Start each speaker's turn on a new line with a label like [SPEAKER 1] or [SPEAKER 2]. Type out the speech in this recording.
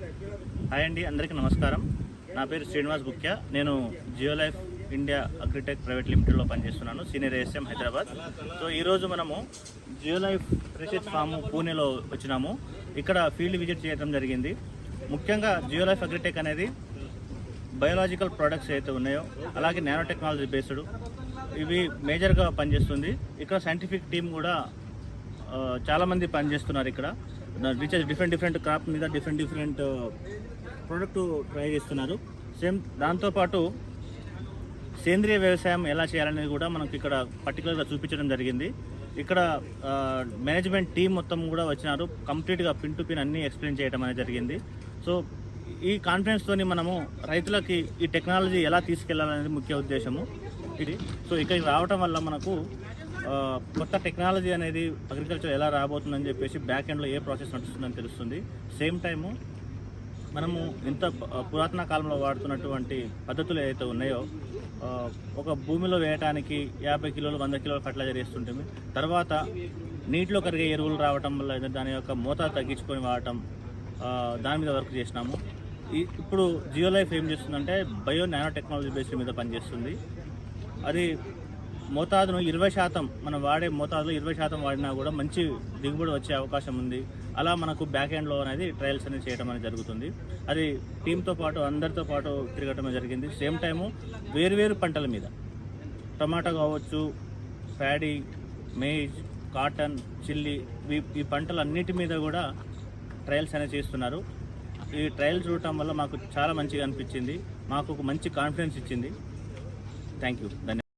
[SPEAKER 1] Hi అండి, అందరికీ నమస్కారం. నా పేరు శ్రీనివాస్ గుక్యా. నేను జియోలైఫ్ ఇండియా అగ్రిటెక్ ప్రైవేట్ లిమిటెడ్లో పనిచేస్తున్నాను, సీనియర్ ఏఎస్ఎం హైదరాబాద్. సో ఈరోజు మనము జియోలైఫ్ రీసెర్చ్ ఫామ్ పూణేలో వచ్చినాము. ఇక్కడ ఫీల్డ్ విజిట్ చేయడం జరిగింది. ముఖ్యంగా జియోలైఫ్ అగ్రిటెక్ అనేది బయోలాజికల్ ప్రోడక్ట్స్ ఏవైతే ఉన్నాయో, అలాగే నానో టెక్నాలజీ బేస్డ్ ఇవి మేజర్గా పనిచేస్తుంది. ఇక్కడ సైంటిఫిక్ టీం కూడా చాలామంది పనిచేస్తున్నారు. ఇక్కడ రీసెర్చ్ డిఫరెంట్ క్రాప్ మీద డిఫరెంట్ ప్రోడక్ట్ ట్రై చేస్తున్నారు. సేమ్ దాంతోపాటు సేంద్రియ వ్యవసాయం ఎలా చేయాలనేది కూడా మనకు ఇక్కడ పర్టికులర్గా చూపించడం జరిగింది. ఇక్కడ మేనేజ్మెంట్ టీం మొత్తం కూడా వచ్చినారు. కంప్లీట్గా పిన్ టు పిన్ అన్నీ ఎక్స్ప్లెయిన్ చేయడం అనేది జరిగింది. సో ఈ కాన్ఫరెన్స్తోని మనము రైతులకి ఈ టెక్నాలజీ ఎలా తీసుకెళ్లాలనేది ముఖ్య ఉద్దేశము ఇది. సో ఇక్కడికి రావటం వల్ల మనకు కొత్త టెక్నాలజీ అనేది అగ్రికల్చర్ ఎలా రాబోతుందని చెప్పేసి బ్యాక్ ఎండ్లో ఏ ప్రాసెస్ నడుస్తుందని తెలుస్తుంది. సేమ్ టైము మనము ఇంత పురాతన కాలంలో వాడుతున్నటువంటి పద్ధతులు ఏవైతే ఉన్నాయో, ఒక భూమిలో వేయటానికి 50 కిలోలు 100 కిలోలు ఫర్టిలైజర్ వేస్తుంటుంది. తర్వాత నీటిలో కరిగే ఎరువులు రావటం వల్ల దాని యొక్క మోతాదు తగ్గించుకొని వాడటం, దాని మీద వర్క్ చేసినాము. ఇప్పుడు జియోలైఫ్ ఏం చేస్తుందంటే బయో నానో టెక్నాలజీ బేస్డ్ మీద పనిచేస్తుంది. అది మోతాదును 20%, మనం వాడే మోతాదులో 20% వాడినా కూడా మంచి దిగుబడి వచ్చే అవకాశం ఉంది. అలా మనకు బ్యాక్ ఎండ్లో అనేది ట్రయల్స్ అనేది చేయడం అనేది జరుగుతుంది. అది టీంతో పాటు అందరితో పాటు తిరగటం జరిగింది. సేమ్ టైము వేరు పంటల మీద, టమాటా కావచ్చు, ప్యాడీ, మేజ్, కాటన్, చిల్లీ, ఈ పంటలన్నిటి మీద కూడా ట్రయల్స్ అనేది చేస్తున్నారు. ఈ ట్రయల్ చూడటం వల్ల మాకు చాలా మంచిగా అనిపించింది. మాకు ఒక మంచి కాన్ఫిడెన్స్ ఇచ్చింది. Thank you. ధన్యవాదాలు.